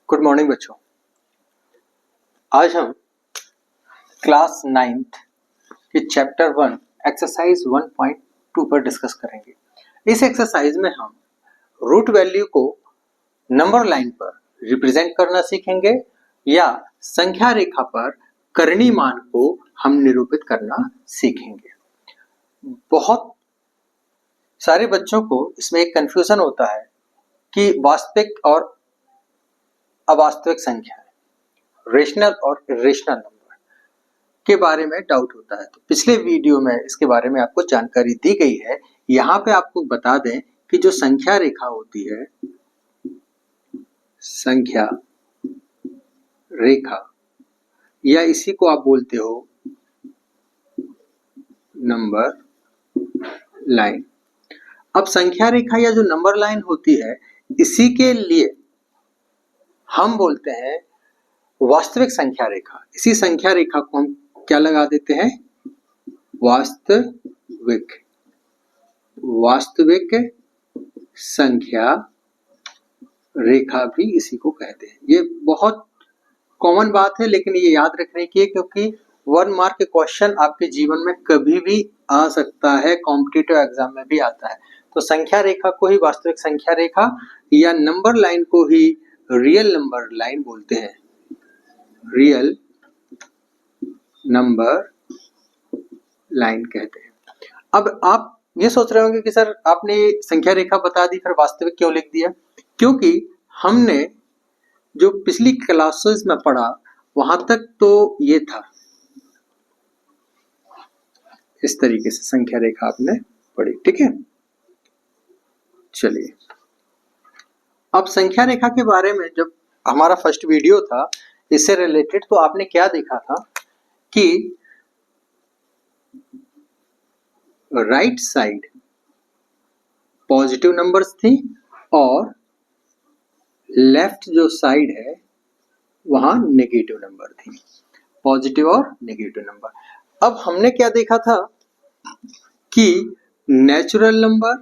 Good morning बच्चों। आज हम क्लास 9th के चैप्टर 1 एक्सरसाइज 1.2 पर डिस्कस करेंगे। इस एक्सरसाइज में हम रूट वैल्यू को नंबर लाइन पर रिप्रेजेंट करना सीखेंगे या संख्या रेखा पर करनी मान को हम निरूपित करना सीखेंगे। बहुत सारे बच्चों को इसमें एक कंफ्यूजन होता है कि वास्तविक और अवास्तविक संख्या, रेशनल और इरेशनल नंबर के बारे में डाउट होता है। तो पिछले वीडियो में इसके बारे में आपको जानकारी दी गई है। यहाँ पे आपको बता दें कि जो संख्या रेखा होती है, संख्या रेखा या इसी को आप बोलते हो नंबर लाइन। अब संख्या रेखा या जो नंबर लाइन होती है, इसी के लिए हम बोलते हैं वास्तविक संख्या रेखा। इसी संख्या रेखा को हम क्या लगा देते हैं? वास्तविक संख्या रेखा भी इसी को कहते हैं। ये बहुत कॉमन बात है, लेकिन ये याद रखने की है क्योंकि 1 मार्क के क्वेश्चन आपके जीवन में कभी भी आ सकता है, कॉम्पिटिटिव एग्जाम में भी आता है। तो संख्या रेखा को ही वास्तविक संख्या रेखा या नंबर लाइन को ही रियल नंबर लाइन बोलते हैं, रियल नंबर लाइन कहते हैं। अब आप ये सोच रहे होंगे कि सर आपने संख्या रेखा बता दी, फिर वास्तविक क्यों लिख दिया? क्योंकि हमने जो पिछली क्लासेस में पढ़ा वहां तक तो ये था, इस तरीके से संख्या रेखा आपने पढ़ी, ठीक है। चलिए, अब संख्या रेखा के बारे में जब हमारा फर्स्ट वीडियो था इससे रिलेटेड, तो आपने क्या देखा था कि राइट साइड पॉजिटिव नंबर्स थी और लेफ्ट जो साइड है वहां नेगेटिव नंबर थी, पॉजिटिव और नेगेटिव नंबर। अब हमने क्या देखा था कि नेचुरल नंबर,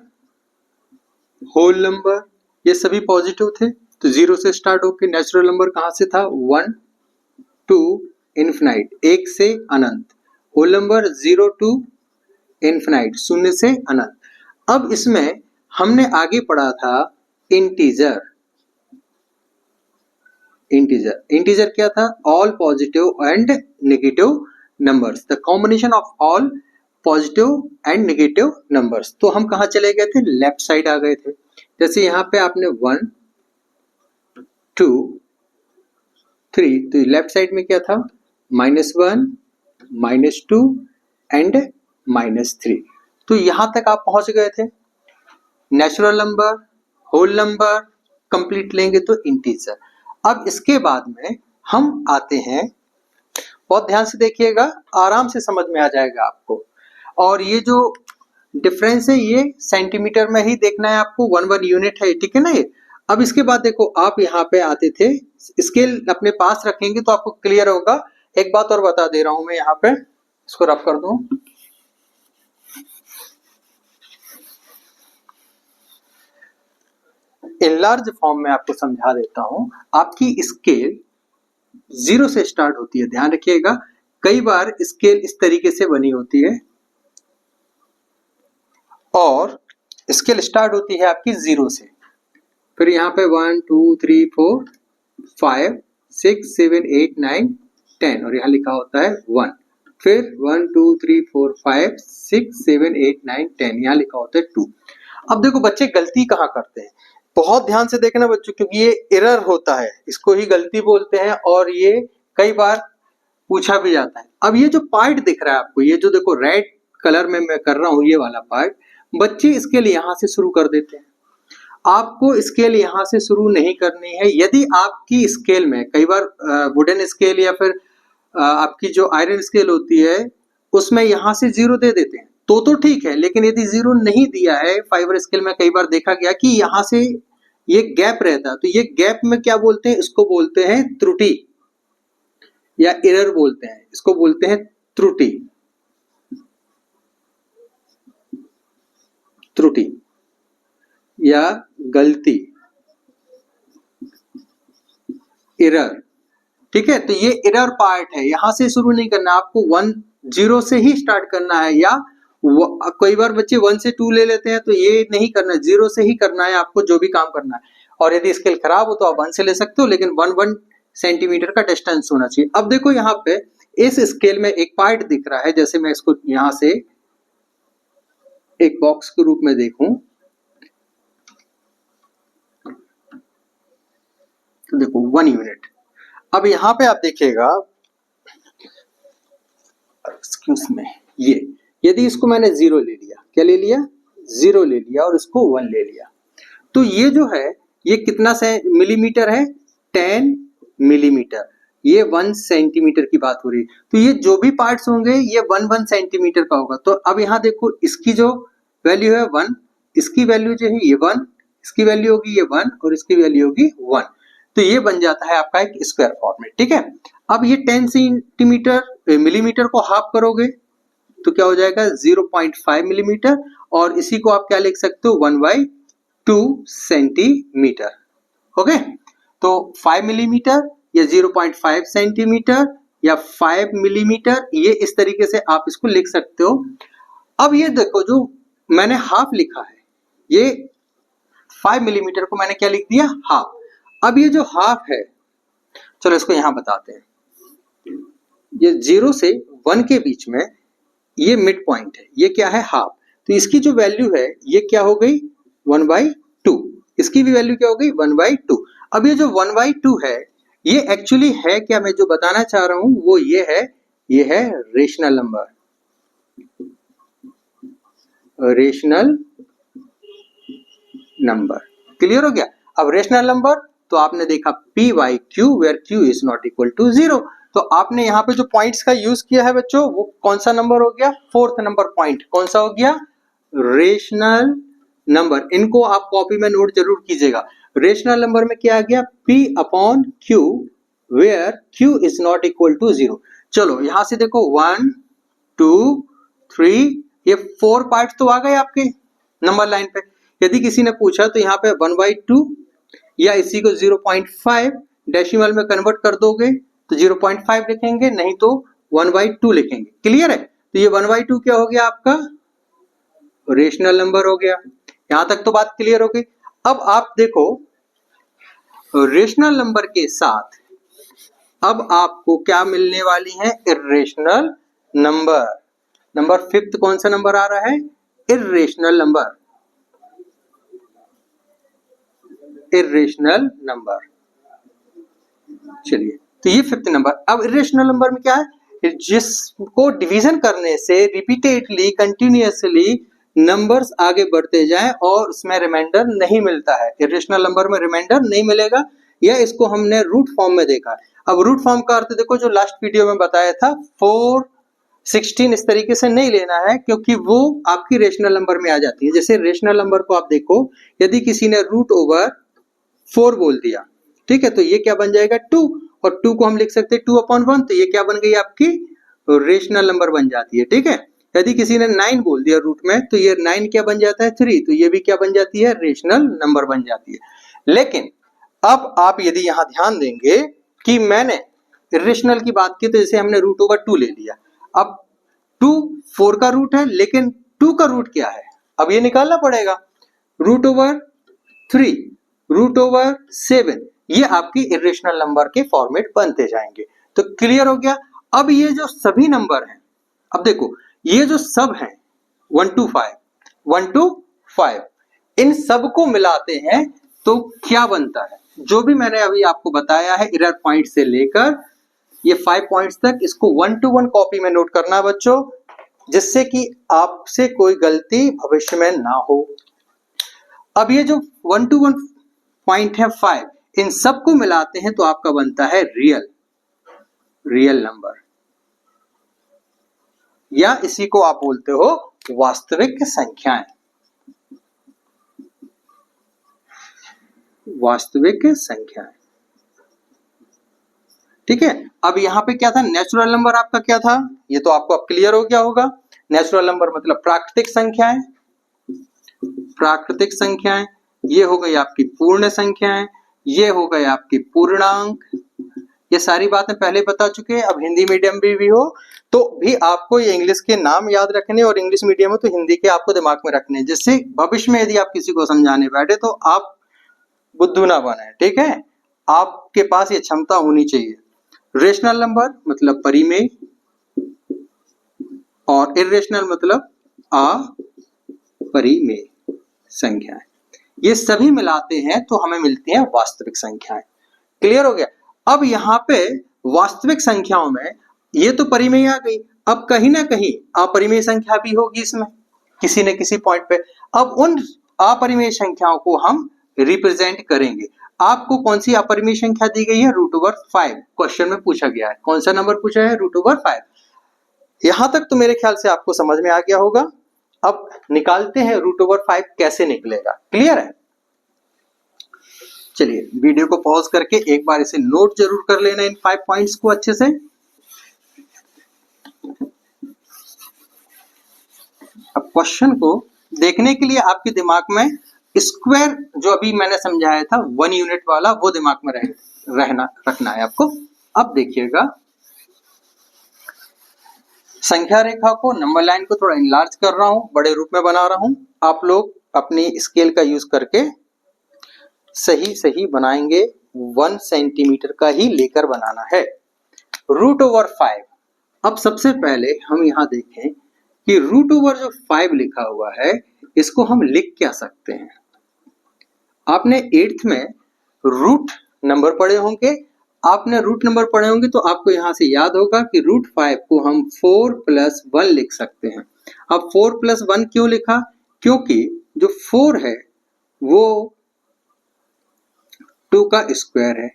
होल नंबर, ये सभी पॉजिटिव थे। तो 0 से स्टार्ट होकर नेचुरल नंबर कहां से था? 1 टू इन्फिनाइट, 1 से अनंत। होल नंबर 0 टू इन्फिनाइट, 0 से अनंत। अब इसमें हमने आगे पढ़ा था इंटीजर। इंटीजर क्या था? All positive and negative numbers, the combination of all positive and negative numbers. तो हम कहा चले गए थे? लेफ्ट साइड आ गए थे। जैसे यहाँ पे आपने 1 2 3, तो लेफ्ट साइड में क्या था? -1 -2 एंड -3। तो यहां तक आप पहुंच गए थे। Natural number, whole number complete लेंगे तो इंटीजर। अब इसके बाद में हम आते हैं, बहुत ध्यान से देखिएगा, आराम से समझ में आ जाएगा आपको। और ये जो डिफरेंस है ये सेंटीमीटर में ही देखना है आपको, 1 यूनिट है, ठीक है ना ये। अब इसके बाद देखो, आप यहाँ पे आते थे, स्केल अपने पास रखेंगे तो आपको क्लियर होगा। एक बात और बता दे रहा हूं मैं, यहाँ पे इसको रफ कर दूं। इन लार्ज फॉर्म में आपको समझा देता हूं। आपकी स्केल 0 से स्टार्ट होती है, ध्यान रखिएगा। कई बार स्केल इस तरीके से बनी होती है और स्केल स्टार्ट होती है आपकी 0 से। फिर यहाँ पे 1 2 3 4 5 6 7 8 9 10 और यहाँ लिखा होता है 1। फिर 1 2 3 4 5 6 7 8 9 10, यहाँ लिखा होता है 2। अब देखो बच्चे गलती कहाँ करते हैं, बहुत ध्यान से देखना बच्चों, क्योंकि ये एरर होता है, इसको ही गलती बोलते हैं और ये कई बार पूछा भी जाता है। अब ये जो पार्ट दिख रहा है आपको, ये जो देखो रेड कलर में मैं कर रहा हूं, ये वाला पार्ट, बच्चे इसके लिए यहां से शुरू कर देते हैं। आपको स्केल यहां से शुरू नहीं करनी है। यदि आपकी स्केल में, कई बार वुडन स्केल या फिर आपकी जो आयरन स्केल होती है उसमें यहां से 0 दे देते हैं तो ठीक है, लेकिन यदि 0 नहीं दिया है, फाइबर स्केल में कई बार देखा गया कि यहां से ये गैप रहता है, तो ये गैप में क्या बोलते हैं? इसको बोलते हैं त्रुटि या एरर बोलते हैं, इसको बोलते हैं त्रुटि। त्रुटि या गलती। एरर। ठीक है, तो ये एरर पार्ट है, यहां से शुरू नहीं करना, आपको 1 0 से ही स्टार्ट करना है, या कई बार बच्चे 1 से 2 ले लेते हैं, तो ये नहीं करना, 0 से ही करना है आपको जो भी काम करना है। और यदि स्केल खराब हो तो आप 1 से ले सकते हो, लेकिन 1 सेंटीमीटर का डिस्टेंस होना चाहिए। अब देखो यहाँ पे इस स्केल में एक पार्ट दिख रहा है, जैसे मैं इसको यहां से एक बॉक्स के रूप में देखूं तो देखो 1 यूनिट। अब यहाँ पे आप देखिएगा, एक्सक्यूज में, ये यदि इसको मैंने 0 ले लिया, क्या ले लिया, 0 ले लिया, और इसको 1 ले लिया, तो ये जो है ये कितना से मिलीमीटर है, 10 मिलीमीटर। ये 1 सेंटीमीटर की बात हो रही है, तो ये जो भी पार्ट्स होंगे ये 1 सेंटीमीटर का होगा। तो अब यहाँ देखो इसकी जो वैल्यू है 1, इसकी वैल्यू जो है ये 1, इसकी वैल्यू होगी ये 1, और इसकी वैल्यू होगी 1। तो ये बन जाता है आपका एक स्क्वायर फॉर्मेट। ठीक है, अब ये 10 सेंटीमीटर मिलीमीटर को हाफ करोगे तो क्या हो जाएगा, 0.5 मिलीमीटर, और इसी को आप क्या लिख सकते हो, 1/2 सेंटीमीटर। ओके, तो 5 मिलीमीटर या 0.5 सेंटीमीटर या 5 मिलीमीटर, ये इस तरीके से आप इसको लिख सकते हो। अब ये देखो जो मैंने हाफ लिखा है, ये 5 मिलीमीटर को मैंने क्या लिख दिया, हाफ। अब ये जो हाफ है, चलो इसको यहां बताते हैं, ये 0 से 1 के बीच में ये मिड पॉइंट है, ये क्या है, हाफ। तो इसकी जो वैल्यू है ये क्या हो गई, 1/2। इसकी भी वैल्यू क्या हो गई, 1/2। अब ये जो 1/2 है, ये एक्चुअली है क्या, मैं जो बताना चाह रहा हूं वो ये है rational number, rational number. Clear हो गया। अब रेशनल नंबर तो आपने देखा p/q where q is not equal to 0। तो आपने यहाँ पे जो पॉइंट्स का यूज किया है बच्चों, वो कौन सा नंबर हो गया, 4th नंबर पॉइंट, कौन सा हो गया, रेशनल नंबर। इनको आप कॉपी में नोट जरूर कीजिएगा। रेशनल नंबर में क्या आ गया, p/q where q is not equal to 0। चलो यहां से देखो 1 2 3, ये 4 पार्ट तो आ गए आपके नंबर लाइन पे। यदि किसी ने पूछा तो यहाँ पे 1/2 या इसी को 0.5 डेसिमल में कन्वर्ट कर दोगे तो 0.5 लिखेंगे, नहीं तो 1/2 लिखेंगे। क्लियर है, तो ये 1/2 क्या हो गया, आपका रेशनल नंबर हो गया। यहां तक तो बात क्लियर हो गई। अब आप देखो रेशनल नंबर के साथ अब आपको क्या मिलने वाली है, इर्रेशनल नंबर। नंबर 5th कौन सा नंबर आ रहा है, इर्रेशनल नंबर, इर्रेशनल नंबर। चलिए, तो ये 5th नंबर। अब इर्रेशनल नंबर में क्या है, जिसको डिवीजन करने से रिपीटेडली कंटिन्यूअसली नंबर्स आगे बढ़ते जाएं और उसमें रिमाइंडर नहीं मिलता है। इर्रेशनल नंबर में रिमाइंडर नहीं मिलेगा, या इसको हमने रूट फॉर्म में देखा। अब रूट फॉर्म का अर्थ देखो, जो लास्ट वीडियो में बताया था 4 16 इस तरीके से नहीं लेना है, क्योंकि वो आपकी रेशनल नंबर में आ जाती है। जैसे रेशनल नंबर को आप देखो, यदि किसी ने √4 बोल दिया, ठीक है, तो ये क्या बन जाएगा 2, और 2 को हम लिख सकते हैं 2/1, तो ये क्या बन गई आपकी रेशनल नंबर बन जाती है। ठीक है, यदि किसी ने 9 बोल दिया रूट में, तो ये 9 क्या बन जाता है 3, तो ये भी क्या बन जाती है, रेशनल नंबर बन जाती है। लेकिन अब आप यदि यहाँ ध्यान देंगे कि मैंने रेशनल की बात की, तो जैसे हमने √2 ले लिया। अब 2 4 का रूट है, लेकिन 2 का रूट क्या है, अब ये निकालना पड़ेगा। √3, √7, ये आपकी इरेशनल नंबर के फॉर्मेट बनते जाएंगे। तो क्लियर हो गया। अब ये जो सभी नंबर हैं, अब देखो ये जो सब हैं 1 to 5, इन सबको मिलाते हैं तो क्या बनता है, जो भी मैंने अभी आपको बताया है एरर पॉइंट से लेकर ये 5 पॉइंट्स तक, इसको 1 to 1 कॉपी में नोट करना बच्चों, जिससे कि आपसे कोई गलती भविष्य में ना हो। अब ये जो 1 to 1 पॉइंट है 5, इन सबको मिलाते हैं तो आपका बनता है रियल नंबर, या इसी को आप बोलते हो वास्तविक संख्याएं। वास्तविक संख्याएं, ठीक है। अब यहां पे क्या था, नेचुरल नंबर आपका क्या था, ये तो आपको अब क्लियर हो गया होगा। नेचुरल नंबर मतलब प्राकृतिक संख्याएं, प्राकृतिक संख्याएं, ये हो गई आपकी पूर्ण संख्याएं, ये हो गए आपकी पूर्णांक, ये सारी बातें पहले बता चुके हैं। अब हिंदी मीडियम भी हो तो भी आपको ये इंग्लिश के नाम याद रखने, और इंग्लिश मीडियम हो तो हिंदी के आपको दिमाग में रखने, जिससे भविष्य में यदि आप किसी को समझाने बैठे तो आप बुद्धू ना बने। ठीक है, आपके पास ये क्षमता होनी चाहिए। रेशनल नंबर मतलब परिमेय, और इरेशनल मतलब अपरिमेय संख्याएं, ये सभी मिलाते हैं तो हमें मिलती हैं वास्तविक संख्याएं। क्लियर हो गया। अब यहाँ पे वास्तविक संख्याओं में ये तो परिमेय आ गई, अब कहीं ना कहीं अपरिमेय संख्या भी होगी इसमें किसी न किसी पॉइंट पे। अब उन अपरिमेय संख्याओं को हम रिप्रेजेंट करेंगे। आपको कौन सी अपरिमेय संख्या दी गई है? √5 क्वेश्चन में पूछा गया है। कौन सा नंबर पूछा है? √5। यहां तक तो मेरे ख्याल से आपको समझ में आ गया होगा। अब निकालते हैं √5 कैसे निकलेगा। क्लियर है? चलिए वीडियो को पॉज करके एक बार इसे नोट जरूर कर लेना, इन 5 पॉइंट्स को अच्छे से। अब क्वेश्चन को देखने के लिए आपके दिमाग में स्क्वायर जो अभी मैंने समझाया था 1 यूनिट वाला, वो दिमाग में रखना है आपको। अब देखिएगा, संख्या रेखा को, नंबर लाइन को थोड़ा इनलार्ज कर रहा हूं, बड़े रूप में बना रहा हूं। आप लोग अपनी स्केल का यूज करके सही सही बनाएंगे। 1 सेंटीमीटर का ही लेकर बनाना है। √5। अब सबसे पहले हम यहां देखें कि √5 लिखा हुआ है, इसको हम लिख क्या सकते हैं? आपने 8th में रूट नंबर पढ़े होंगे, आपने रूट नंबर पढ़े होंगे तो आपको यहां से याद होगा कि √5 को हम 4 + 1 लिख सकते हैं। अब 4 + 1 क्यों लिखा? क्योंकि जो 4 है वो 2 का स्क्वायर है,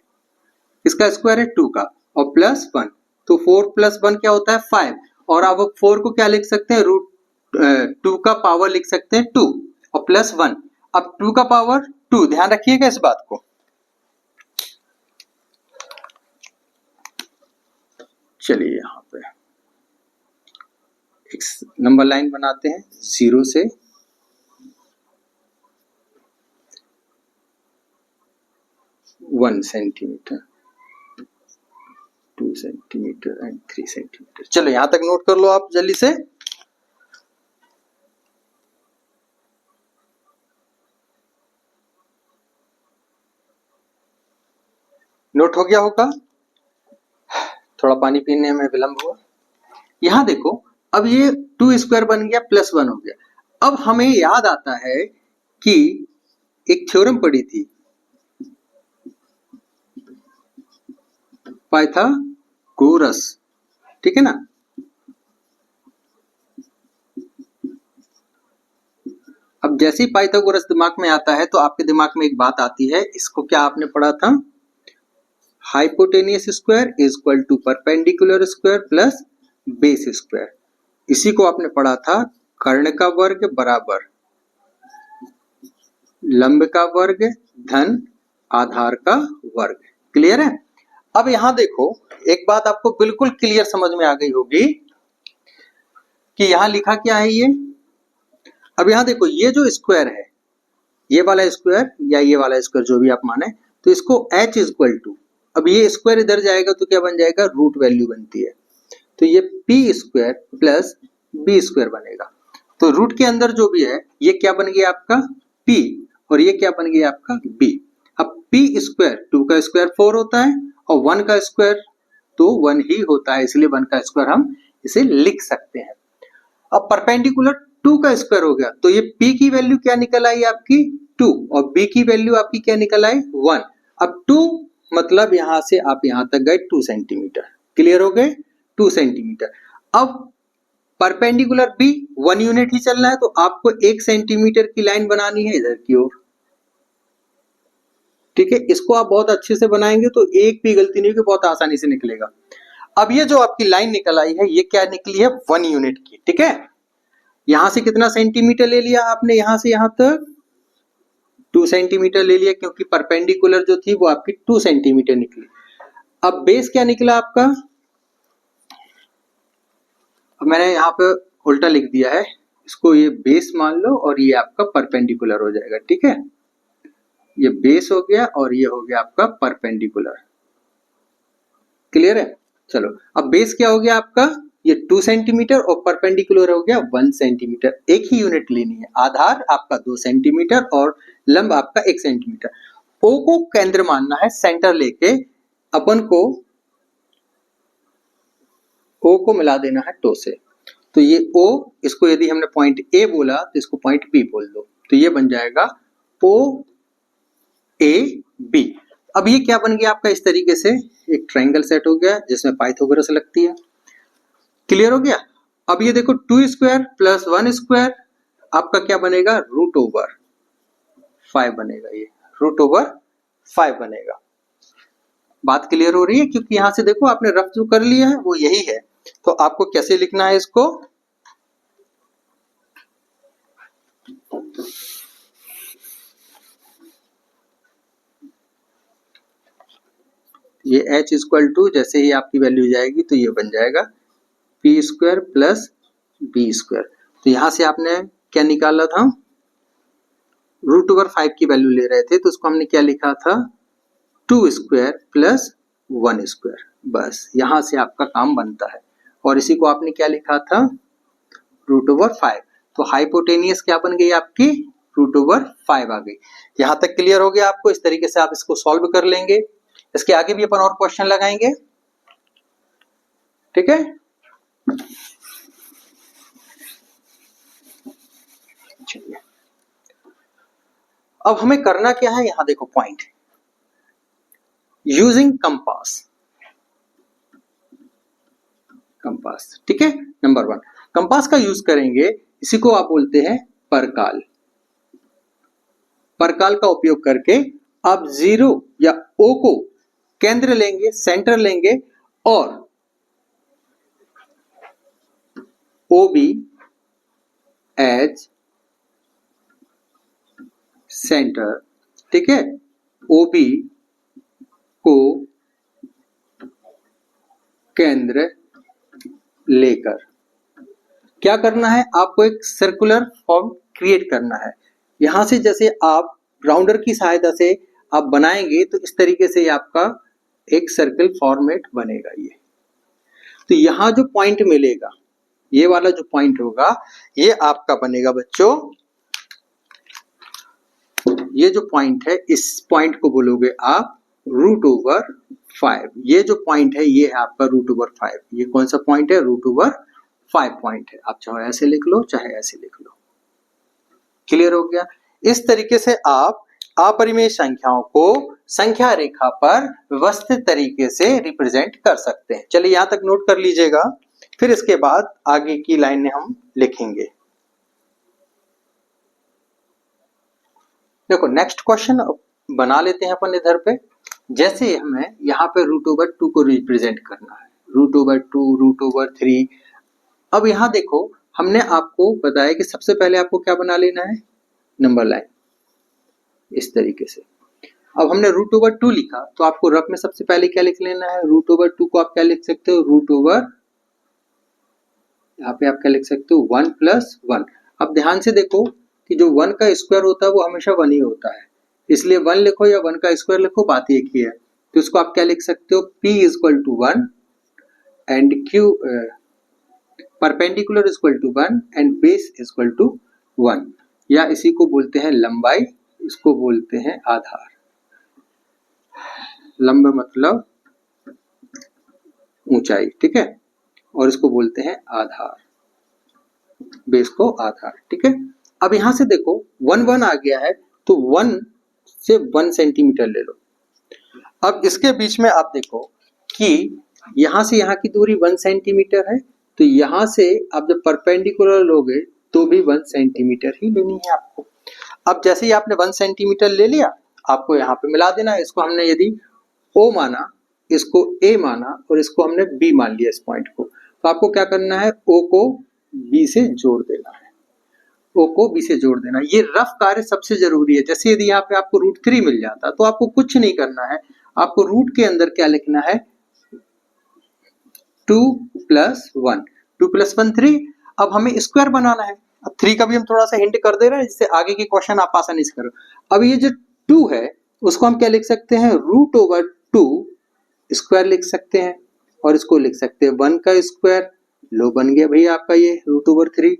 इसका स्क्वायर है 2 का, और +1, तो 4 + 1 क्या होता है? 5। और अब 4 को क्या लिख सकते हैं? √2 का पावर लिख सकते हैं 2, और +1। अब 2 का पावर 2, ध्यान रखिएगा इस बात को। चलिए यहां पे एक नंबर लाइन बनाते हैं 0 से 1 सेंटीमीटर, 2 सेंटीमीटर एंड 3 सेंटीमीटर। चलो यहां तक नोट कर लो आप जल्दी से। नोट हो गया होगा? थोड़ा पानी पीने में विलंब हुआ। यहां देखो, अब ये 2 स्क्वायर बन गया, +1 हो गया। अब हमें याद आता है कि एक थ्योरम पढ़ी थी, पाइथागोरस, ठीक है ना? अब जैसे ही पाइथागोरस दिमाग में आता है तो आपके दिमाग में एक बात आती है, इसको क्या आपने पढ़ा था? Hypotenuse square is equal to perpendicular square plus base square. इसी को आपने पढ़ा था कर्ण का वर्ग बराबर लंब का वर्ग धन आधार का वर्ग। क्लियर है? अब यहां देखो, एक बात आपको बिल्कुल क्लियर समझ में आ गई होगी कि यहां लिखा क्या है ये। अब यहां देखो, ये जो स्क्वायर है, ये वाला स्क्वायर या ये वाला स्क्वायर जो भी आप माने, तो इसको h इज इक्वल टू, अब ये स्क्वायर इधर जाएगा तो क्या बन जाएगा? रूट वैल्यू बनती है, तो ये p² प्लस b² बनेगा। तो रूट के अंदर जो भी है ये क्या बन गया आपका? p, और ये क्या बन गया आपका? b। अब p², 2 का स्क्वायर 4 होता है, और 1 का स्क्वायर तो 1 ही होता है, इसलिए 1 का स्क्वायर हम इसे लिख सकते हैं। अब परपेंडिकुलर 2 का स्क्वायर हो गया, तो ये p की वैल्यू क्या निकल आई आपकी? 2, और b की वैल्यू आपकी क्या निकल आई? 1। अब 2 मतलब यहां से आप यहां तक गए 2 सेंटीमीटर। क्लियर हो गए? 2 सेंटीमीटर। अब परपेंडिकुलर b 1 यूनिट ही चलना है, तो आपको 1 सेंटीमीटर की लाइन बनानी है इधर की ओर। ठीक है, इसको आप बहुत अच्छे से बनाएंगे तो एक भी गलती नहीं होगी, बहुत आसानी से निकलेगा। अब ये जो आपकी लाइन निकल आई है, ये क्या निकली है? 1 यूनिट की। ठीक है, यहां से कितना सेंटीमीटर ले लिया आपने? यहां से यहां तक 2 सेंटीमीटर ले लिया, क्योंकि परपेंडिकुलर जो थी वो आपकी 2 सेंटीमीटर निकली। अब बेस क्या निकला आपका? अब मैंने यहाँ पे उल्टा लिख दिया है, इसको ये बेस मान लो और ये आपका परपेंडिकुलर हो जाएगा। ठीक है, ये बेस हो गया और ये हो गया आपका परपेंडिकुलर। क्लियर है? चलो अब बेस क्या हो गया आपका, ये 2 सेंटीमीटर और परपेंडिकुलर हो गया 1 सेंटीमीटर। एक ही यूनिट लेनी है, आधार आपका 2 सेंटीमीटर और लंब आपका 1 सेंटीमीटर। ओ को केंद्र मानना है, सेंटर लेके अपन को ओ को मिला देना है टो से। तो ये ओ, इसको यदि हमने पॉइंट ए बोला तो इसको पॉइंट बी बोल दो, तो ये बन जाएगा ओ ए बी। अब ये क्या बन गया आपका, इस तरीके से एक ट्रायंगल सेट हो गया जिसमें पाइथागोरस लगती है। क्लियर हो गया? अब ये देखो 2 स्क्वायर प्लस 1 स्क्वायर आपका क्या बनेगा, रूट ओवर 5 बनेगा, ये रूट ओवर 5 बनेगा। बात क्लियर हो रही है? क्योंकि यहां से देखो आपने रफ जो कर लिया है वो यही है, तो आपको कैसे लिखना है इसको, ये h इक्वल टू जैसे ही आपकी वैल्यू जाएगी तो ये बन जाएगा p square plus b square. तो यहां से आपने क्या निकाला था, रूट ओवर 5 की वैल्यू ले रहे थे, तो उसको हमने क्या लिखा था, 2 स्क्वायर प्लस 1 स्क्वायर। बस यहां से आपका काम बनता है। और इसी को आपने क्या लिखा था, रूट ओवर 5। तो हाइपोटेनियस क्या बन गई आपकी, रूट ओवर 5 आ गई। यहां तक क्लियर हो गया आपको? इस तरीके से आप इसको सॉल्व कर लेंगे। इसके आगे भी अपन और क्वेश्चन लगाएंगे, ठीक है? चलिए अब हमें करना क्या है, यहां देखो पॉइंट, यूजिंग कंपास, कंपास, ठीक है? नंबर 1 कंपास का यूज करेंगे, इसी को आप बोलते हैं परकाल। परकाल का उपयोग करके आप जीरो या ओ को केंद्र लेंगे, सेंटर लेंगे, और ओ बी एज सेंटर, ठीक है? ओ बी को केंद्र लेकर क्या करना है, आपको एक सर्कुलर फॉर्म क्रिएट करना है। यहां से जैसे आप राउंडर की सहायता से आप बनाएंगे तो इस तरीके से आपका एक सर्कल फॉर्मेट बनेगा। ये तो यहां जो पॉइंट मिलेगा, ये वाला जो पॉइंट होगा, ये आपका बनेगा बच्चों, ये जो पॉइंट है इस पॉइंट को बोलोगे आप रूट ओवर 5। ये जो पॉइंट है ये है आपका रूट ओवर 5। ये कौन सा पॉइंट है, रूट ओवर 5 पॉइंट है। आप चाहे ऐसे लिख लो चाहे ऐसे लिख लो। क्लियर हो गया? इस तरीके से आप अपरिमेय संख्याओं को संख्या रेखा पर व्यवस्थित तरीके से रिप्रेजेंट कर सकते हैं। चलिए यहां तक नोट कर लीजिएगा, फिर इसके बाद आगे की लाइन हम लिखेंगे। देखो नेक्स्ट क्वेश्चन बना लेते हैं अपन इधर पे। जैसे हमें यहाँ पे रूट ओवर 2 को रिप्रेजेंट करना है, रूट ओवर 2, रूट ओवर 3। अब यहाँ देखो हमने आपको बताया कि सबसे पहले आपको क्या बना लेना है, नंबर लाइन, इस तरीके से। अब हमने रूट ओवर 2 लिखा तो आपको रफ में सबसे पहले क्या लिख लेना है, रूट ओवर 2 को आप क्या लिख सकते हो, रूट ओवर, यहाँ पे आप क्या लिख सकते हो, 1 प्लस 1। अब ध्यान से देखो कि जो 1 का स्क्वायर होता है वो हमेशा 1 ही होता है, इसलिए 1 लिखो या 1 का स्क्वायर लिखो, बात एक ही है। तो इसको आप क्या लिख सकते हो, P equal to 1 and Q perpendicular equal to 1 and base equal to 1, या इसी को बोलते हैं लंबाई, इसको बोलते हैं आधार। लंब मतलब ऊंचाई, ठीक है? और इसको बोलते हैं आधार, बेस को आधार, ठीक है? अब यहां से देखो 1 1 आ गया है तो 1 से 1 सेंटीमीटर ले लो। अब इसके बीच में आप देखो कि यहां से यहां की दूरी 1 सेंटीमीटर है, तो यहां से आप जब परपेंडिकुलर लोगे तो भी 1 सेंटीमीटर ही लेनी है आपको। अब जैसे ही आपने 1 सेंटीमीटर ले लिया, आपको यहाँ पे मिला देना है। इसको हमने यदि O माना, इसको A माना और इसको हमने B मान लिया इस पॉइंट को, तो आपको क्या करना है, O को B से जोड़ देना है, O को B से जोड़ देना। ये रफ कार्य सबसे जरूरी है। जैसे यदि यहाँ पे आपको रूट 3 मिल जाता तो आपको कुछ नहीं करना है, आपको रूट के अंदर क्या लिखना है, 2 प्लस 1, 2 प्लस 1 3। अब हमें स्क्वायर बनाना है। अब 3 का भी हम थोड़ा सा हिंट कर दे रहे हैं जिससे आगे के क्वेश्चन आप आसानी से करो। अब ये जो 2 है उसको हम क्या लिख सकते हैं, रूट ओवर 2 स्क्वायर लिख सकते हैं और इसको लिख सकते हैं 1 का स्क्वायर। लो बन गया भैया आपका ये √3।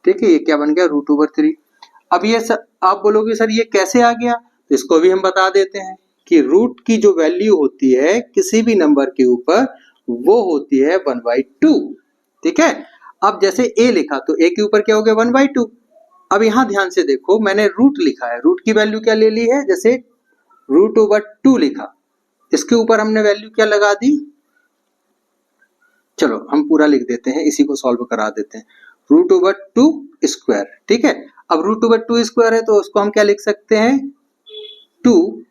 ठीक है, ये क्या बन गया √3। अब ये आप बोलोगे सर ये कैसे आ गया, तो इसको भी हम बता देते हैं कि रूट की जो वैल्यू होती है किसी भी नंबर के ऊपर वो होती है 1/2। ठीक है, अब जैसे a लिखा तो a के ऊपर क्या हो गया 1/2। अब यहां ध्यान से देखो, मैंने रूट लिखा है, रूट की वैल्यू क्या ले ली है, जैसे √2 लिखा, इसके ऊपर हमने वैल्यू क्या लगा दी, चलो हम पूरा लिख देते हैं, इसी को सॉल्व करा देते हैं, √2 स्क्वायर। ठीक है, अब √2 स्क्वायर है तो उसको हम क्या लिख सकते हैं 2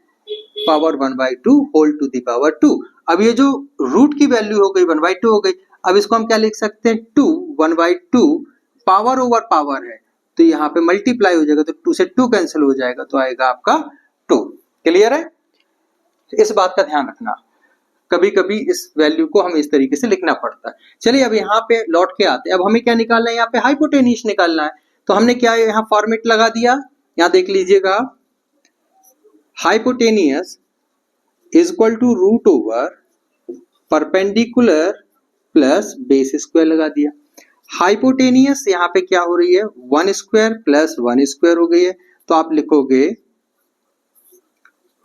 power 1/2 whole to the power 2। अब ये जो रूट की वैल्यू हो गई 1/2 हो गई, अब इसको हम क्या लिख सकते हैं 2 1/2 पावर ओवर पावर है तो यहाँ पे मल्टीप्लाई हो जाएगा, तो 2 से 2 कैंसिल हो जाएगा तो आएगा आपका 2। क्लियर है, इस बात का ध्यान रखना, कभी कभी इस वैल्यू को हमें इस तरीके से लिखना पड़ता है। चलिए अब यहाँ पे लौट के आते हैं, अब हमें क्या निकालना है, यहाँ पे हाइपोटेन्यूज निकालना है। तो हमने क्या यहाँ फॉर्मेट लगा दिया, यहाँ देख लीजिएगा, hypotenuse is equal to √, perpendicular plus base square लगा दिया। हाइपोटेनियस यहाँ पे क्या हो रही है 1 स्क्वायर प्लस 1 स्क्वायर हो गई है, तो आप लिखोगे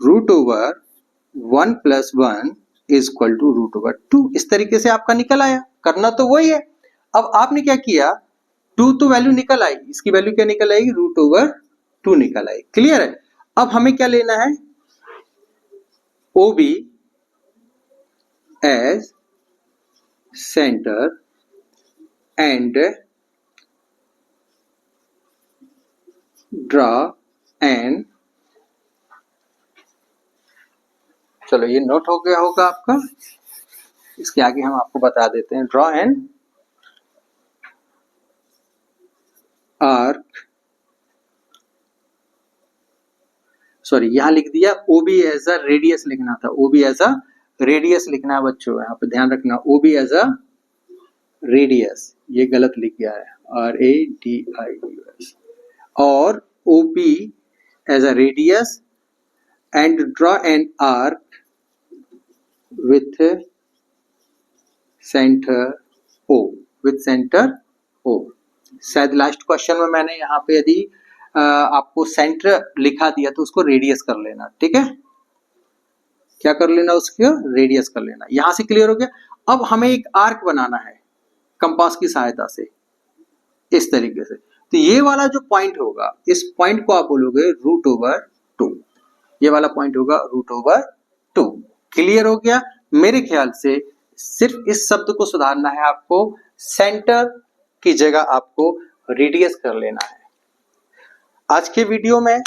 √1 + 1 इज इक्वल टू √2। इस तरीके से आपका निकल आया, करना तो वही है। अब आपने क्या किया, 2 तो वैल्यू निकल आई, इसकी वैल्यू क्या निकल आएगी √2 निकल आई। क्लियर है, अब हमें क्या लेना है, OB as centre and draw an, चलो ये नोट हो गया होगा आपका, इसके आगे हम आपको बता देते हैं, ड्रॉ एन आर्क, सॉरी यहां लिख दिया OB एज अ रेडियस लिखना था, OB एज अ रेडियस लिखना है बच्चों, यहाँ पे ध्यान रखना, OB एज अ रेडियस, ये गलत लिख गया है RADIUS, और OP as a radius and draw an arc with centre O। शायद लास्ट क्वेश्चन में मैंने यहाँ पे यदि आपको सेंटर लिखा दिया तो उसको रेडियस कर लेना। ठीक है, क्या कर लेना, उसको रेडियस कर लेना। यहां से क्लियर हो गया। अब हमें एक आर्क बनाना है कंपास की सहायता से, इस तरीके से, तो ये वाला जो पॉइंट होगा, इस पॉइंट को आप बोलोगे √2, ये वाला पॉइंट होगा √2। क्लियर हो गया, मेरे ख्याल से सिर्फ इस शब्द को सुधारना है आपको, सेंटर की जगह आपको रेडियस कर लेना है। आज के वीडियो में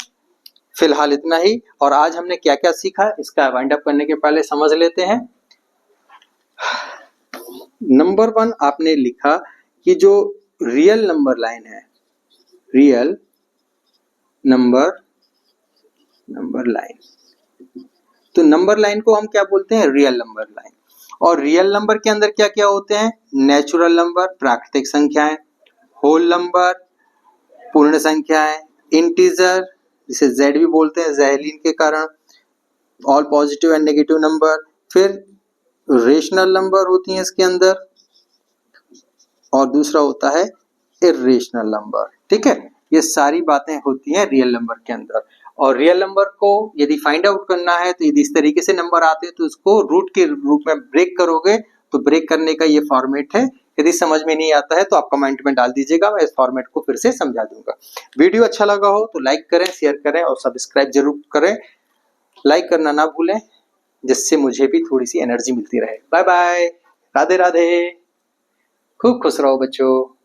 फिलहाल इतना ही, और आज हमने क्या क्या सीखा इसका वाइंड अप करने के पहले समझ लेते हैं। नंबर 1 आपने लिखा कि जो रियल नंबर लाइन है, रियल नंबर लाइन, तो नंबर लाइन को हम क्या बोलते हैं, रियल नंबर लाइन। और रियल नंबर के अंदर क्या क्या होते हैं, नेचुरल नंबर प्राकृतिक संख्याएं, होल नंबर पूर्ण संख्याएं, इंटीजर जिसे जेड भी बोलते हैं ज़ेहलीन के कारण, all positive and negative number, फिर रेशनल नंबर होती हैं इसके अंदर, और दूसरा होता है इर्रेशनल नंबर। ठीक है, ये सारी बातें होती हैं रियल नंबर के अंदर। और रियल नंबर को यदि फाइंड आउट करना है तो यदि इस तरीके से नंबर आते हैं तो उसको रूट के रूप में ब्रेक करोगे, तो ब्रेक करने का ये फॉर्मेट है। यदि समझ में नहीं आता है तो आप कमेंट में डाल दीजिएगा, मैं इस फॉर्मेट को फिर से समझा दूंगा। वीडियो अच्छा लगा हो तो लाइक करें, शेयर करें और सब्सक्राइब जरूर करें, लाइक करना ना भूलें, जिससे मुझे भी थोड़ी सी एनर्जी मिलती रहे। बाय बाय, राधे राधे, खूब खुश रहो बच्चों।